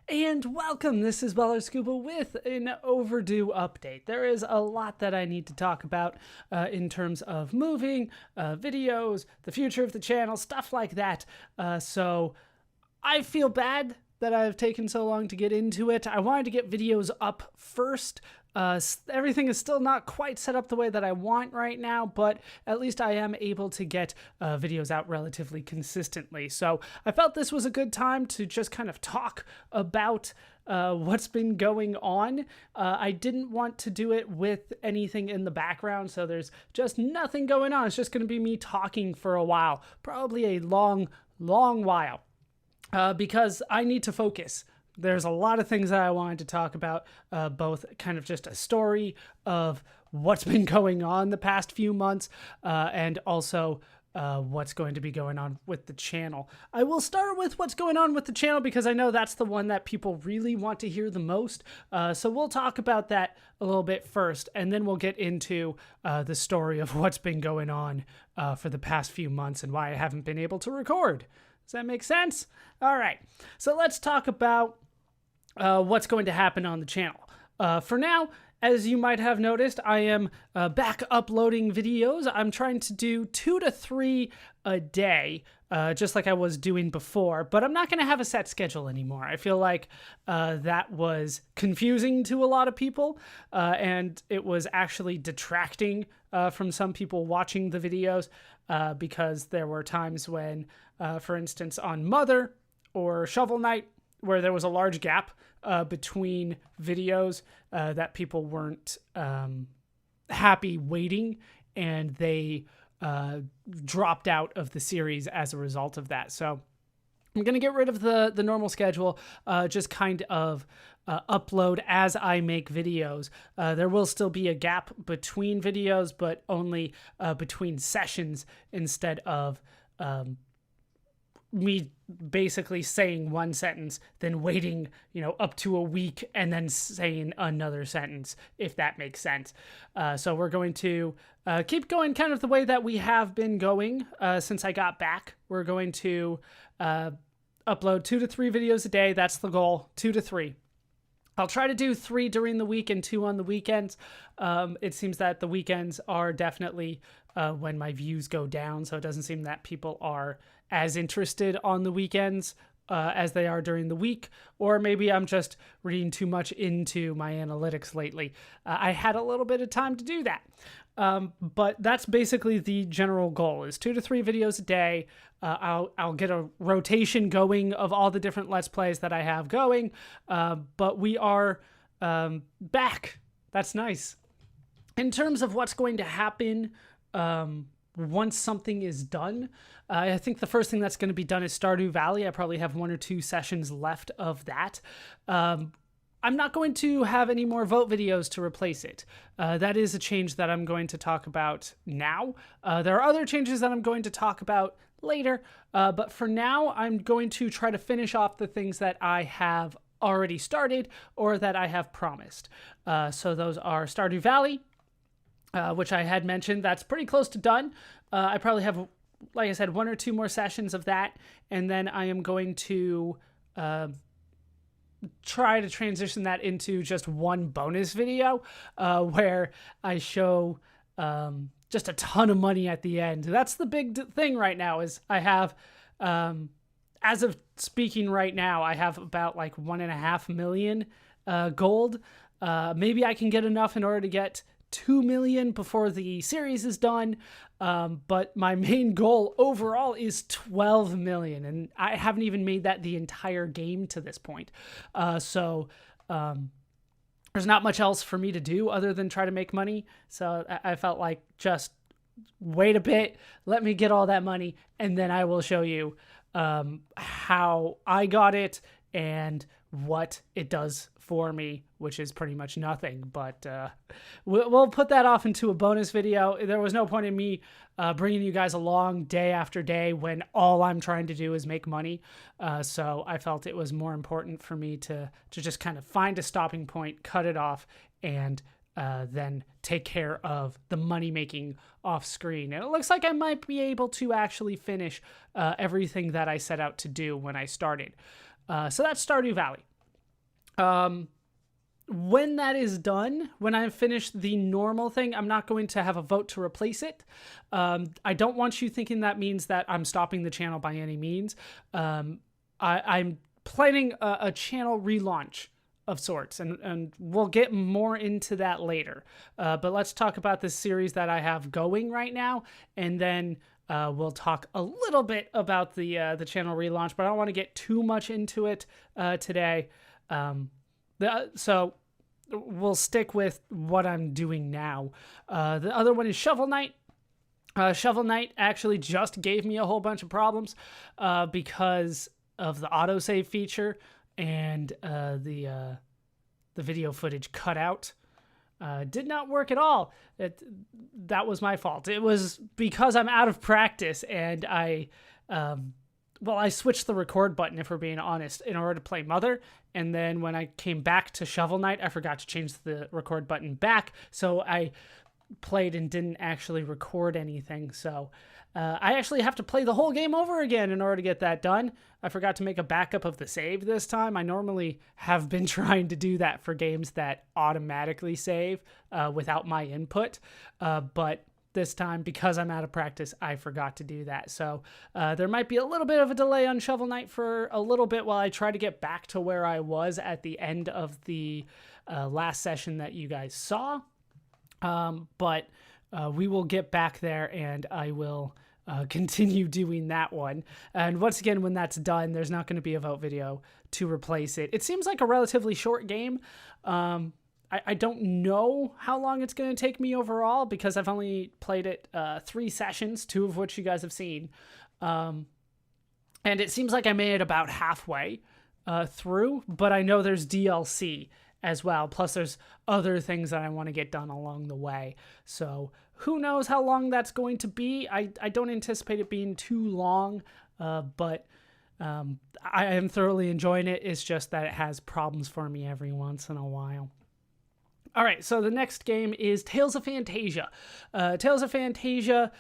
And welcome, this is Weller Scuba with an overdue update. There is a lot that I need to talk about in terms of moving, videos, the future of the channel, stuff like that. So I feel bad that I've taken so long to get into it. I wanted to get videos up first. Everything is still not quite set up the way that I want right now, but at least I am able to get videos out relatively consistently. So I felt this was a good time to just kind of talk about what's been going on. I didn't want to do it with anything in the background, so there's just nothing going on. It's just going to be me talking for a while, probably a long while, because I need to focus. There's a lot of things that I wanted to talk about, both kind of just a story of what's been going on the past few months, and also what's going to be going on with the channel. I will start with what's going on with the channel because I know that's the one that people really want to hear the most. So we'll talk about that a little bit first, and then we'll get into the story of what's been going on for the past few months and why I haven't been able to record. Does that make sense? All right, so let's talk about what's going to happen on the channel. For now, as you might have noticed, I am back uploading videos. I'm trying to do 2 to 3 a day, just like I was doing before, but I'm not going to have a set schedule anymore. I feel like that was confusing to a lot of people, and it was actually detracting from some people watching the videos, because there were times when, for instance, on Mother or Shovel Knight, where there was a large gap between videos that people weren't happy waiting, and they dropped out of the series as a result of that. So I'm going to get rid of the normal schedule, just kind of upload as I make videos. There will still be a gap between videos, but only between sessions instead of me basically saying one sentence, then waiting, up to a week and then saying another sentence, if that makes sense. So we're going to keep going kind of the way that we have been going since I got back. We're going to upload 2 to 3 videos a day. That's the goal, 2 to 3. I'll try to do 3 during the week and 2 on the weekends. It seems that the weekends are definitely when my views go down, so it doesn't seem that people are as interested on the weekends as they are during the week, or maybe I'm just reading too much into my analytics lately. I had a little bit of time to do that. But that's basically the general goal, is 2 to 3 videos a day. I'll get a rotation going of all the different Let's Plays that I have going, but we are back. That's nice. In terms of what's going to happen once something is done, I think the first thing that's going to be done is Stardew Valley. I probably have 1 or 2 sessions left of that. I'm not going to have any more vote videos to replace it. That is a change that I'm going to talk about now. There are other changes that I'm going to talk about later, but for now, I'm going to try to finish off the things that I have already started or that I have promised. So those are Stardew Valley, which I had mentioned. That's pretty close to done. I probably have, like I said, 1 or 2 more sessions of that, and then I am going to try to transition that into just 1 bonus video where I show just a ton of money at the end. That's the big thing right now, is I have, as of speaking right now, I have about like 1.5 million gold. Maybe I can get enough in order to get 2 million before the series is done, but my main goal overall is 12 million, and I haven't even made that the entire game to this point. So there's not much else for me to do other than try to make money. So I felt like just wait a bit, let me get all that money, and then I will show you how I got it and what it does for me, which is pretty much nothing, but we'll put that off into a bonus video. There was no point in me bringing you guys along day after day when all I'm trying to do is make money. So I felt it was more important for me to just kind of find a stopping point, cut it off, and then take care of the money making off screen. And it looks like I might be able to actually finish everything that I set out to do when I started. So that's Stardew Valley. When that is done, when I've finished the normal thing, I'm not going to have a vote to replace it. I don't want you thinking that means that I'm stopping the channel by any means. I'm planning a channel relaunch of sorts, and we'll get more into that later. But let's talk about this series that I have going right now, and then we'll talk a little bit about the channel relaunch, but I don't want to get too much into it today. So we'll stick with what I'm doing now. The other one is Shovel Knight. Shovel Knight actually just gave me a whole bunch of problems because of the autosave feature and the video footage cut out. Did not work at all. That was my fault. It was because I'm out of practice, and I switched the record button, if we're being honest, in order to play Mother. And then when I came back to Shovel Knight, I forgot to change the record button back. So I played and didn't actually record anything. So I actually have to play the whole game over again in order to get that done. I forgot to make a backup of the save this time. I normally have been trying to do that for games that automatically save without my input. But this time, because I'm out of practice, I forgot to do that. So there might be a little bit of a delay on Shovel Knight for a little bit while I try to get back to where I was at the end of the last session that you guys saw. But we will get back there, and I will continue doing that one. And once again, when that's done, there's not going to be a vote video to replace it. It seems like a relatively short game. I don't know how long it's going to take me overall, because I've only played it 3 sessions, 2 of which you guys have seen. And it seems like I made it about halfway through, but I know there's DLC as well. Plus there's other things that I want to get done along the way. So who knows how long that's going to be. I don't anticipate it being too long, but I am thoroughly enjoying it. It's just that it has problems for me every once in a while. All right, so the next game is Tales of Phantasia. Tales of Phantasia,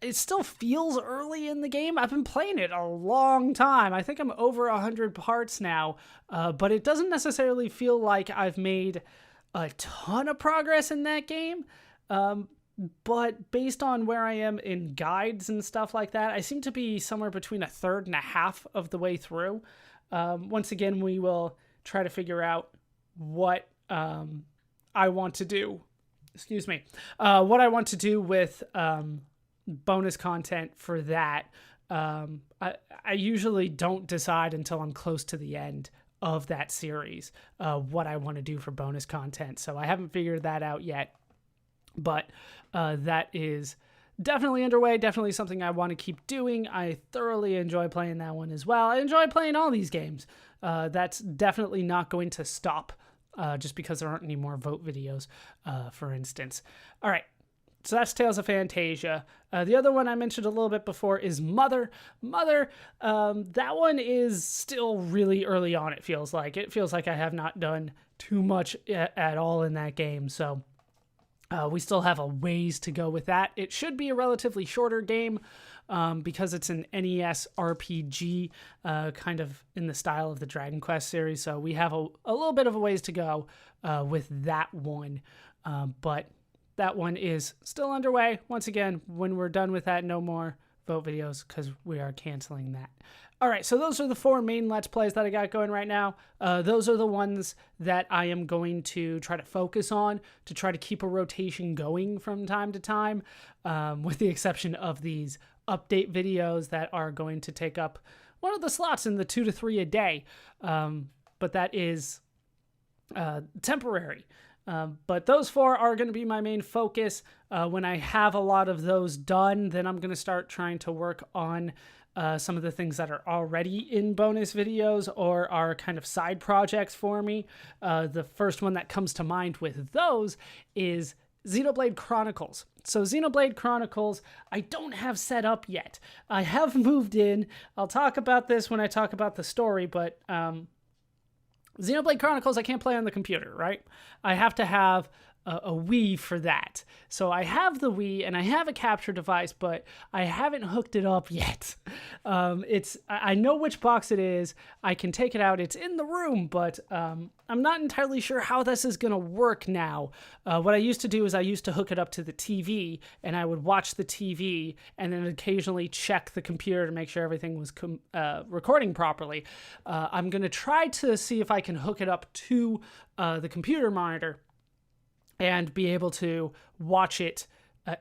it still feels early in the game. I've been playing it a long time. I think I'm over 100 parts now, but it doesn't necessarily feel like I've made a ton of progress in that game. But based on where I am in guides and stuff like that, I seem to be somewhere between a third and a half of the way through. Once again, we will try to figure out what I want to do. Excuse me. What I want to do with bonus content for that. I usually don't decide until I'm close to the end of that series what I want to do for bonus content. So I haven't figured that out yet. But that is definitely underway, definitely something I want to keep doing. I thoroughly enjoy playing that one as well. I enjoy playing all these games. That's definitely not going to stop just because there aren't any more vote videos, for instance. All right, so that's Tales of Phantasia. The other one I mentioned a little bit before is Mother. Mother, that one is still really early on, it feels like. It feels like I have not done too much at all in that game, so we still have a ways to go with that. It should be a relatively shorter game because it's an NES RPG, kind of in the style of the Dragon Quest series. So we have a little bit of a ways to go with that one. But that one is still underway. Once again, when we're done with that, no more vote videos because we are canceling that. All right, so those are the 4 main Let's Plays that I got going right now. Those are the ones that I am going to try to focus on to try to keep a rotation going from time to time, with the exception of these update videos that are going to take up one of the slots in the 2 to 3 a day. But that is temporary. But those 4 are going to be my main focus. When I have a lot of those done, then I'm going to start trying to work on some of the things that are already in bonus videos or are kind of side projects for me. The first one that comes to mind with those is Xenoblade Chronicles. So Xenoblade Chronicles, I don't have set up yet. I have moved in. I'll talk about this when I talk about the story, but Xenoblade Chronicles I can't play on the computer, right? I have to have a Wii for that. So I have the Wii and I have a capture device, but I haven't hooked it up yet. I know which box it is. I can take it out. It's in the room, but I'm not entirely sure how this is going to work now. What I used to do is I used to hook it up to the TV, and I would watch the TV and then occasionally check the computer to make sure everything was recording properly. I'm going to try to see if I can hook it up to the computer monitor and be able to watch it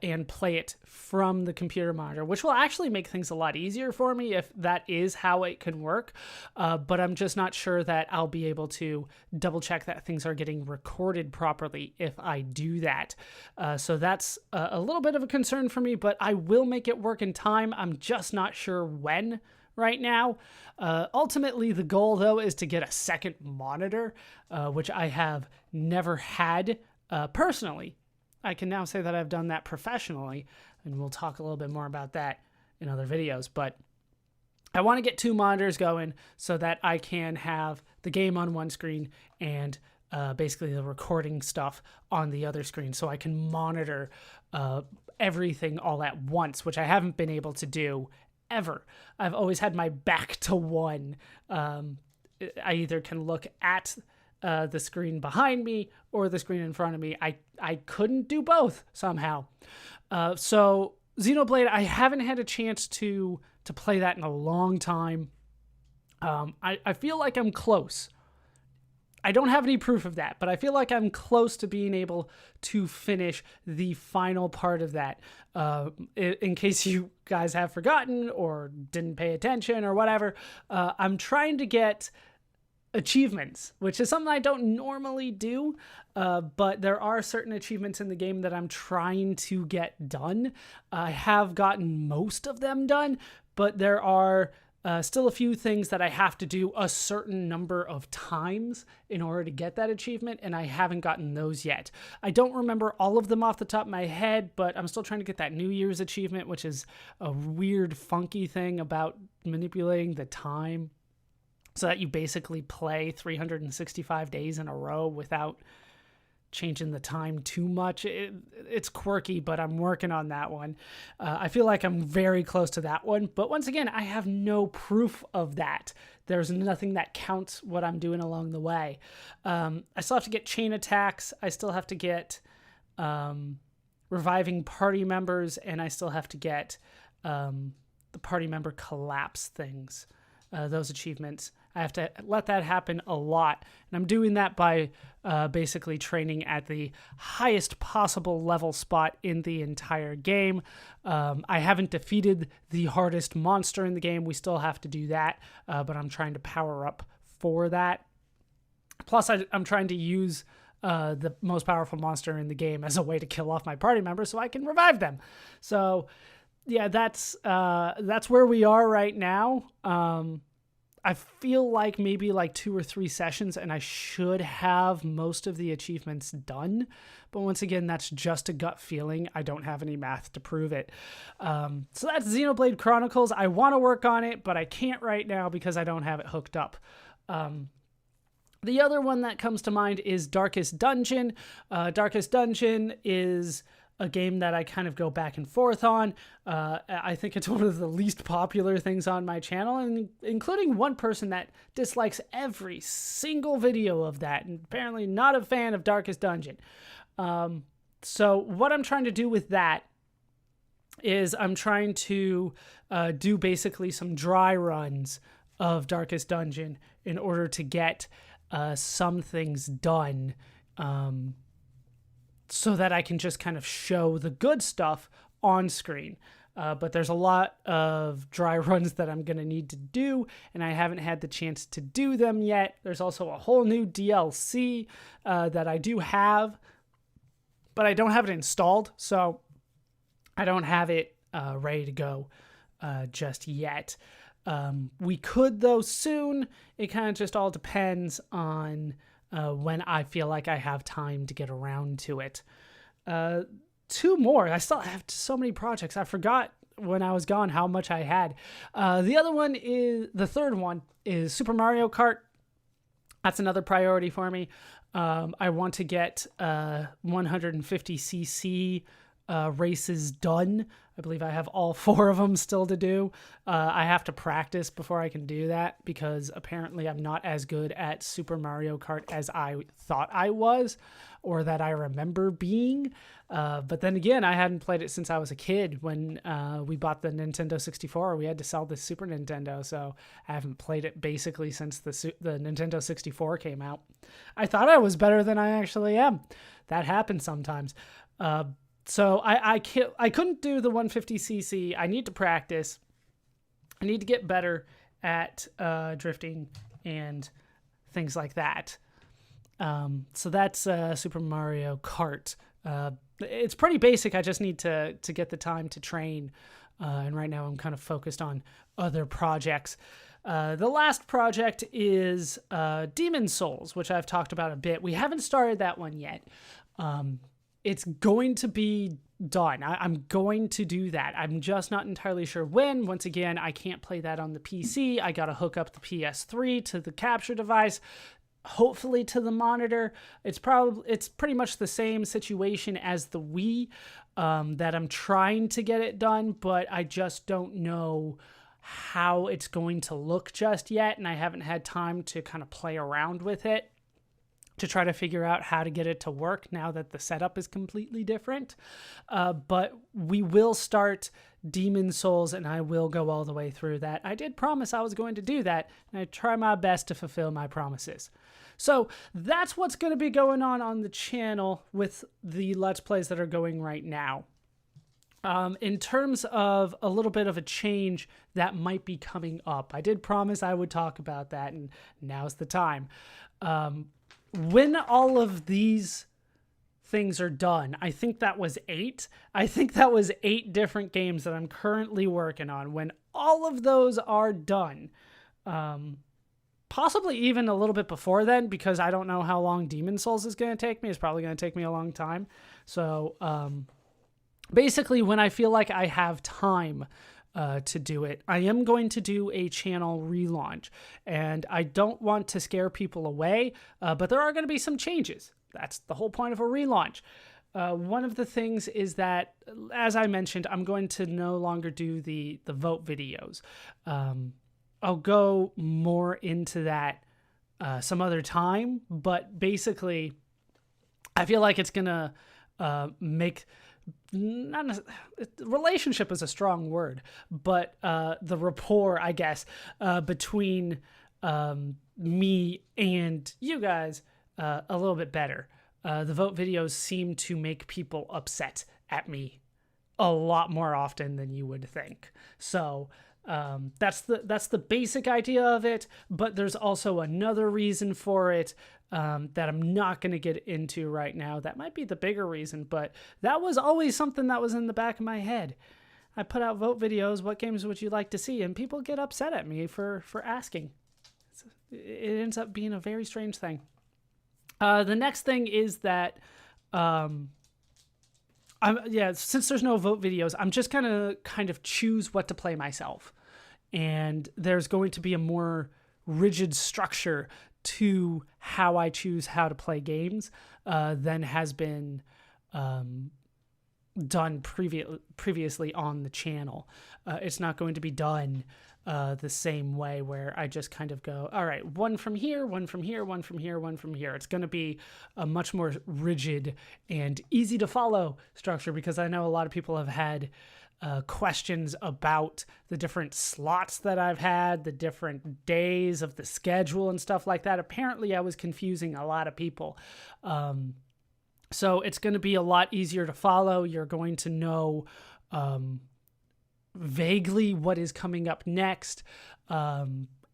and play it from the computer monitor, which will actually make things a lot easier for me if that is how it can work. But I'm just not sure that I'll be able to double check that things are getting recorded properly if I do that. So that's a little bit of a concern for me, but I will make it work in time. I'm just not sure when right now. Ultimately, the goal, though, is to get a second monitor, which I have never had personally. I can now say that I've done that professionally, and we'll talk a little bit more about that in other videos. But I want to get 2 monitors going so that I can have the game on one screen and basically the recording stuff on the other screen, so I can monitor everything all at once, which I haven't been able to do ever. I've always had my back to one. I either can look at the screen behind me or the screen in front of me. I couldn't do both somehow. So Xenoblade, I haven't had a chance to play that in a long time. I feel like I'm close. I don't have any proof of that, but I feel like I'm close to being able to finish the final part of that. In case you guys have forgotten or didn't pay attention or whatever, I'm trying to get achievements, which is something I don't normally do, but there are certain achievements in the game that I'm trying to get done. I have gotten most of them done, but there are still a few things that I have to do a certain number of times in order to get that achievement, and I haven't gotten those yet. I don't remember all of them off the top of my head, but I'm still trying to get that New Year's achievement, which is a weird, funky thing about manipulating the time so that you basically play 365 days in a row without changing the time too much. It's quirky, but I'm working on that one. I feel like I'm very close to that one, but once again, I have no proof of that. There's nothing that counts what I'm doing along the way. I still have to get chain attacks. I still have to get reviving party members, and I still have to get the party member collapse things, those achievements. I have to let that happen a lot. And I'm doing that by basically training at the highest possible level spot in the entire game. I haven't defeated the hardest monster in the game. We still have to do that, but I'm trying to power up for that. Plus, I'm trying to use the most powerful monster in the game as a way to kill off my party members so I can revive them. So, yeah, that's where we are right now. I feel like maybe like 2 or 3 sessions and I should have most of the achievements done. But once again, that's just a gut feeling. I don't have any math to prove it. So that's Xenoblade Chronicles. I want to work on it, but I can't right now because I don't have it hooked up. The other one that comes to mind is Darkest Dungeon. Darkest Dungeon is a game that I kind of go back and forth on. I think it's one of the least popular things on my channel, and including one person that dislikes every single video of that, and apparently not a fan of Darkest Dungeon. So what I'm trying to do with that is I'm trying to do basically some dry runs of Darkest Dungeon in order to get some things done, so that I can just kind of show the good stuff on screen. But there's a lot of dry runs that I'm going to need to do, and I haven't had the chance to do them yet. There's also a whole new DLC that I do have, but I don't have it installed, so I don't have it ready to go just yet. We could, though, soon. It kind of just all depends on when I feel like I have time to get around to it. 2 more. I still have so many projects. I forgot when I was gone how much I had. The third one is Super Mario Kart. That's another priority for me. I want to get 150cc races done. I believe I have all 4 of them still to do. I have to practice before I can do that because apparently I'm not as good at Super Mario Kart as I thought I was or that I remember being. But then again, I hadn't played it since I was a kid. When we bought the Nintendo 64, we had to sell the Super Nintendo, so I haven't played it basically since the Nintendo 64 came out. I thought I was better than I actually am. That happens sometimes. So I couldn't do the 150cc. I need to practice. I need to get better at drifting and things like that. So that's Super Mario Kart. It's pretty basic. I just need to get the time to train. And right now I'm kind of focused on other projects. The last project is Demon's Souls, which I've talked about a bit. We haven't started that one yet. It's going to be done. I'm going to do that. I'm just not entirely sure when. Once again, I can't play that on the PC. I got to hook up the PS3 to the capture device, hopefully to the monitor. It's pretty much the same situation as the Wii, that I'm trying to get it done, but I just don't know how it's going to look just yet, and I haven't had time to kind of play around with it to try to figure out how to get it to work now that the setup is completely different. But we will start Demon's Souls, and I will go all the way through that. I did promise I was going to do that, and I try my best to fulfill my promises. So that's what's going to be going on the channel with the Let's Plays that are going right now. In terms of a little bit of a change that might be coming up, I did promise I would talk about that, and now's the time. When all of these things are done, I think that was 8. I think that was 8 different games that I'm currently working on. When all of those are done, possibly even a little bit before then, because I don't know how long Demon's Souls is going to take me. It's probably going to take me a long time. So basically, when I feel like I have time to do it, I am going to do a channel relaunch, and I don't want to scare people away, but there are going to be some changes. That's the whole point of a relaunch. One of the things is that, as I mentioned, I'm going to no longer do the vote videos. I'll go more into that some other time, but basically, I feel like it's going to make... relationship is a strong word, but the rapport, I guess, between me and you guys a little bit better. The vote videos seem to make people upset at me a lot more often than you would think. So that's the basic idea of it, but there's also another reason for it that I'm not going to get into right now. That might be the bigger reason, but that was always something that was in the back of my head. I put out vote videos, what games would you like to see? And people get upset at me for asking. It ends up being a very strange thing. The next thing is that, since there's no vote videos, I'm just going to kind of choose what to play myself. And there's going to be a more rigid structure to how I choose how to play games than has been done previously on the channel. It's not going to be done the same way where I just kind of go, all right, one from here, one from here, one from here, one from here. It's going to be a much more rigid and easy to follow structure, because I know a lot of people have had questions about the different slots that I've had, the different days of the schedule and stuff like that. Apparently I was confusing a lot of people. So it's going to be a lot easier to follow. You're going to know vaguely what is coming up next,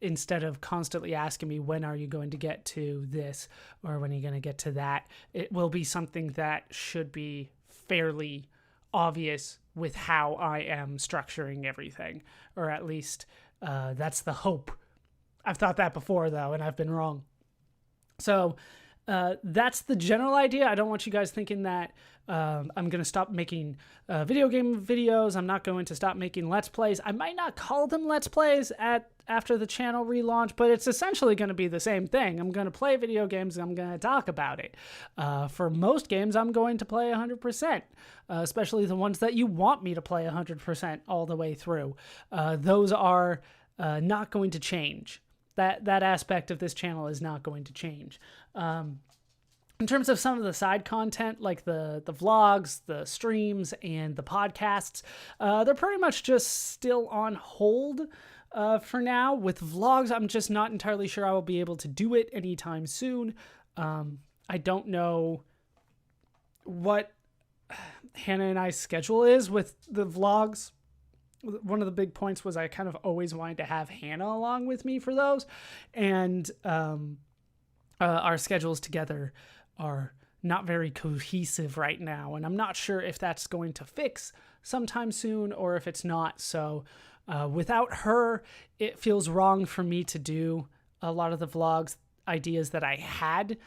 instead of constantly asking me, when are you going to get to this, or when are you going to get to that? It will be something that should be fairly obvious with how I am structuring everything, or at least that's the hope. I've thought that before, though, and I've been wrong. So that's the general idea. I don't want you guys thinking that I'm going to stop making video game videos. I'm not going to stop making Let's Plays. I might not call them Let's Plays after the channel relaunch, but it's essentially going to be the same thing. I'm going to play video games and I'm going to talk about it. For most games, I'm going to play 100%, especially the ones that you want me to play 100% all the way through. Those are not going to change. That aspect of this channel is not going to change. In terms of some of the side content, like the vlogs, the streams, and the podcasts, they're pretty much just still on hold for now. With vlogs, I'm just not entirely sure I will be able to do it anytime soon. I don't know what Hannah and I's schedule is with the vlogs. One of the big points was I kind of always wanted to have Hannah along with me for those, and our schedules together are not very cohesive right now, and I'm not sure if that's going to fix sometime soon or if it's not. So without her, it feels wrong for me to do a lot of the vlogs ideas that I had.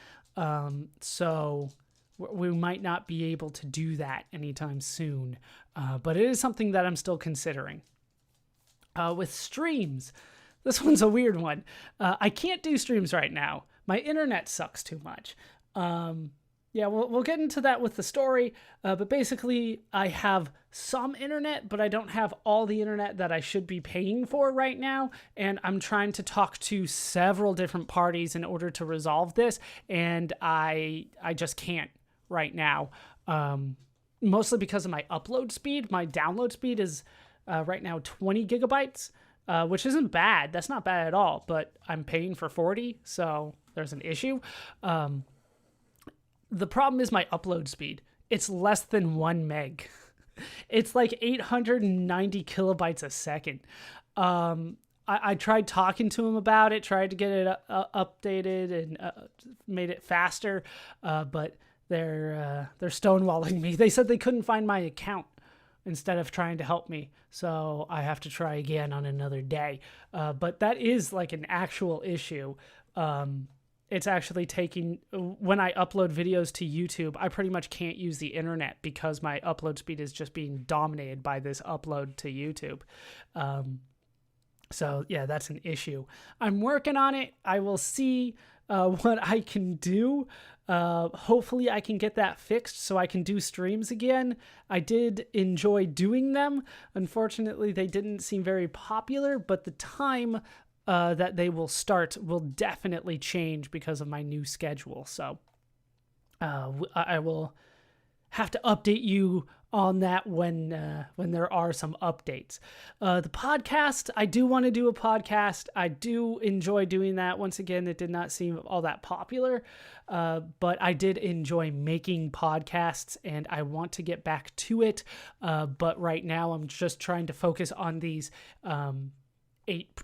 So we might not be able to do that anytime soon, but it is something that I'm still considering. With streams, this one's a weird one. I can't do streams right now. My internet sucks too much. Yeah, we'll get into that with the story, but basically I have some internet, but I don't have all the internet that I should be paying for right now, and I'm trying to talk to several different parties in order to resolve this, and I just can't right now, mostly because of my upload speed. My download speed is right now 20 gigabytes, which isn't bad. That's not bad at all, but I'm paying for 40, so there's an issue. The problem is my upload speed. It's less than 1 meg. It's like 890 kilobytes a second. I tried talking to them about it, tried to get it updated and made it faster, but they're stonewalling me. They said they couldn't find my account instead of trying to help me, so I have to try again on another day. But that is like an actual issue. It's actually taking, when I upload videos to YouTube, I pretty much can't use the internet because my upload speed is just being dominated by this upload to YouTube. So yeah, that's an issue. I'm working on it. I will see what I can do. Hopefully I can get that fixed so I can do streams again. I did enjoy doing them. Unfortunately, they didn't seem very popular, but the time that they will start will definitely change because of my new schedule. So I will have to update you on that when there are some updates. The podcast, I do want to do a podcast. I do enjoy doing that. Once again, it did not seem all that popular, but I did enjoy making podcasts and I want to get back to it. But right now I'm just trying to focus on these 8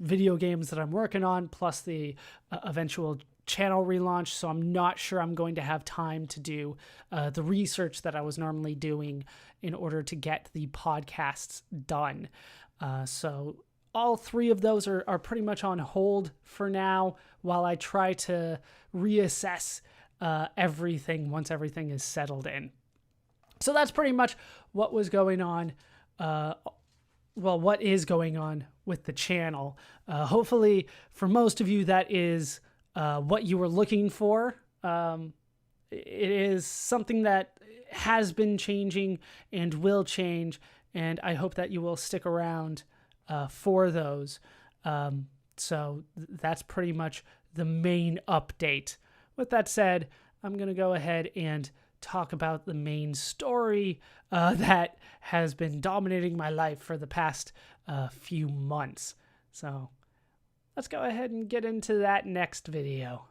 video games that I'm working on, plus the eventual channel relaunch. So I'm not sure I'm going to have time to do the research that I was normally doing in order to get the podcasts done. So all 3 of those are pretty much on hold for now while I try to reassess everything once everything is settled in. So that's pretty much what was going on. What is going on with the channel. Hopefully for most of you, that is what you were looking for. It is something that has been changing and will change, and I hope that you will stick around for those. So that's pretty much the main update. With that said, I'm going to go ahead and talk about the main story that has been dominating my life for the past few months. So let's go ahead and get into that next video.